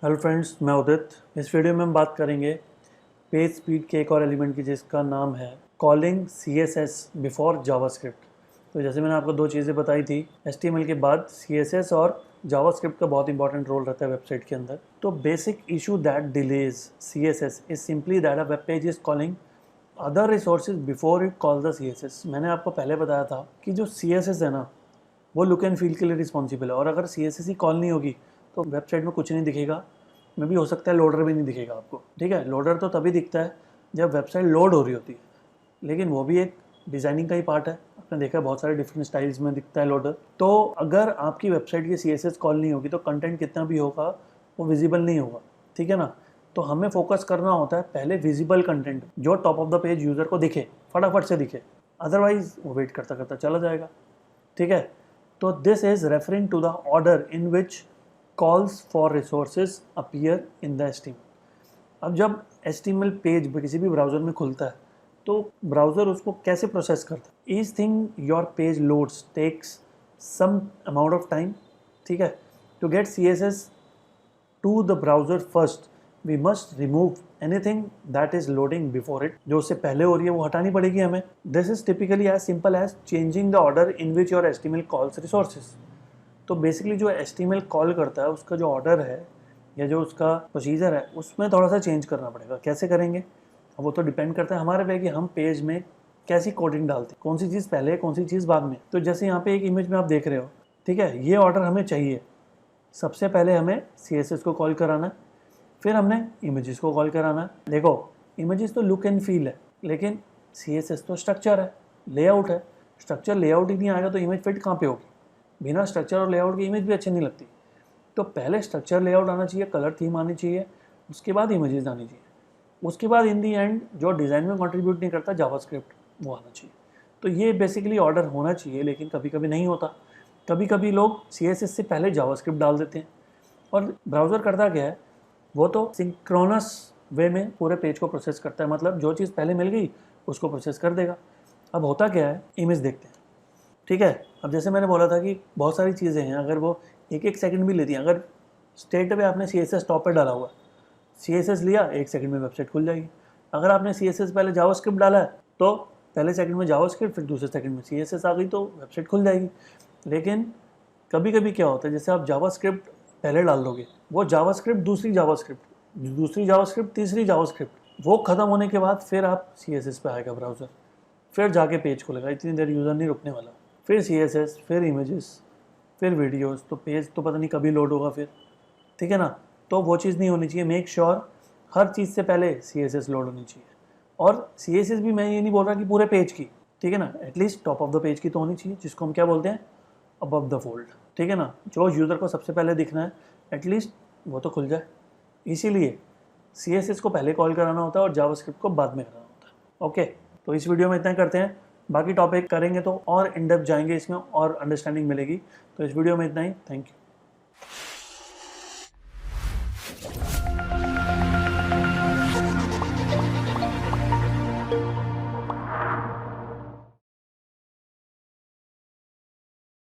Hello friends, मैं उदित। इस video में हम बात करेंगे पेज स्पीड के एक और एलिमेंट की, जिसका नाम है कॉलिंग सीएसएस बिफोर जावास्क्रिप्ट। तो जैसे मैंने आपको दो चीज़ें बताई थी, एचटीएमएल के बाद सीएसएस और जावास्क्रिप्ट का बहुत इंपॉर्टेंट रोल रहता है वेबसाइट के अंदर। तो basic issue that delays CSS is simply that a web page is calling other resources before it call the CSS. मैंने आपको पहले बताया था कि जो सीएसएस है ना, वो लुक एंड फील के लिए रिस्पॉन्सिबल है, और अगर सीएसएस ही कॉल नहीं होगी तो वेबसाइट में कुछ नहीं दिखेगा। में भी हो सकता है लोडर भी नहीं दिखेगा आपको। ठीक है, लोडर तो तभी दिखता है जब वेबसाइट लोड हो रही होती है, लेकिन वो भी एक डिज़ाइनिंग का ही पार्ट है। आपने देखा है बहुत सारे डिफरेंट स्टाइल्स में दिखता है लोडर। तो अगर आपकी वेबसाइट की सीएसएस कॉल नहीं होगी तो कंटेंट कितना भी होगा वो विजिबल नहीं होगा। ठीक है ना। तो हमें फोकस करना होता है पहले विजिबल कंटेंट, जो top of the page user को दिखे, फटाफट से दिखे, अदरवाइज वो वेट करता करता चला जाएगा। ठीक है। तो this is referring to the order in which calls for resources appear in the HTML। अब जब HTML पेज किसी भी ब्राउज़र में खुलता है तो ब्राउज़र उसको कैसे प्रोसेस करता है। Each thing your page loads takes some amount of time. ठीक है। To get CSS to the browser first we must remove anything that is loading before it. जो उससे पहले हो रही है वो हटानी पड़ेगी हमें। This is typically as simple as changing the order in which your HTML calls resources. तो बेसिकली जो HTML कॉल करता है उसका जो ऑर्डर है या जो उसका प्रोसीजर है उसमें थोड़ा सा चेंज करना पड़ेगा। कैसे करेंगे अब वो तो डिपेंड करता है हमारे पे कि हम पेज में कैसी कोडिंग डालते हैं, कौन सी चीज़ पहले कौन सी चीज़ बाद में। तो जैसे यहाँ पे एक इमेज में आप देख रहे हो, ठीक है, ये ऑर्डर हमें चाहिए। सबसे पहले हमें CSS को कॉल कराना है, फिर हमने इमेजेस को कॉल कराना है। देखो, इमेजेस तो लुक एंड फील है, लेकिन CSS तो स्ट्रक्चर है, लेआउट है। स्ट्रक्चर लेआउट ही नहीं आएगा तो इमेज फिट कहाँ पे होगी। बिना स्ट्रक्चर और लेआउट की इमेज भी अच्छी नहीं लगती। तो पहले स्ट्रक्चर लेआउट आना चाहिए, कलर थीम आनी चाहिए, उसके बाद इमेजेस आनी चाहिए, उसके बाद इन दी एंड जो डिज़ाइन में कंट्रीब्यूट नहीं करता जावास्क्रिप्ट, वो आना चाहिए। तो ये बेसिकली ऑर्डर होना चाहिए, लेकिन कभी कभी नहीं होता। कभी कभी लोग CSS से पहले जावास्क्रिप्ट डाल देते हैं, और ब्राउज़र करता क्या है, वो तो सिंक्रोनस वे में पूरे पेज को प्रोसेस करता है। मतलब जो चीज़ पहले मिल गई उसको प्रोसेस कर देगा। अब होता क्या है, इमेज देखते हैं। ठीक है। अब जैसे मैंने बोला था कि बहुत सारी चीज़ें हैं, अगर वो एक एक सेकंड भी लेती हैं। अगर स्टेट पे आपने CSS टॉप पे डाला हुआ, CSS लिया, एक सेकंड में वेबसाइट खुल जाएगी। अगर आपने CSS पहले जावास्क्रिप्ट डाला है तो पहले सेकंड में जावास्क्रिप्ट, फिर दूसरे सेकंड में CSS आ गई तो वेबसाइट खुल जाएगी। लेकिन कभी कभी क्या होता है, जैसे आप जावास्क्रिप्ट पहले डाल दोगे, वो जावास्क्रिप्ट दूसरी जावास्क्रिप्ट तीसरी जावास्क्रिप्ट, वो ख़त्म होने के बाद फिर आप CSS पे आएगा ब्राउज़र, फिर जाके पेज खुलेगा। इतनी देर यूज़र नहीं रुकने वाला। फिर CSS, फिर इमेजेस, फिर वीडियोस, तो पेज तो पता नहीं कभी लोड होगा फिर। ठीक है ना। तो वो चीज़ नहीं होनी चाहिए। मेक श्योर हर चीज़ से पहले CSS लोड होनी चाहिए। और CSS भी मैं ये नहीं बोल रहा कि पूरे पेज की, ठीक है ना, at least top of the page की तो होनी चाहिए, जिसको हम क्या बोलते हैं, अबव द फोल्ड। ठीक है ना, जो यूज़र को सबसे पहले दिखना है एटलीस्ट वो तो खुल जाए। इसीलिए CSS को पहले कॉल कराना होता है और जावास्क्रिप्ट को बाद में कराना होता है। ओके, तो इस वीडियो में इतना ही करते हैं। बाकी टॉपिक करेंगे तो और इन डेप्थ जाएंगे इसमें और अंडरस्टैंडिंग मिलेगी। तो इस वीडियो में इतना ही। Thank you.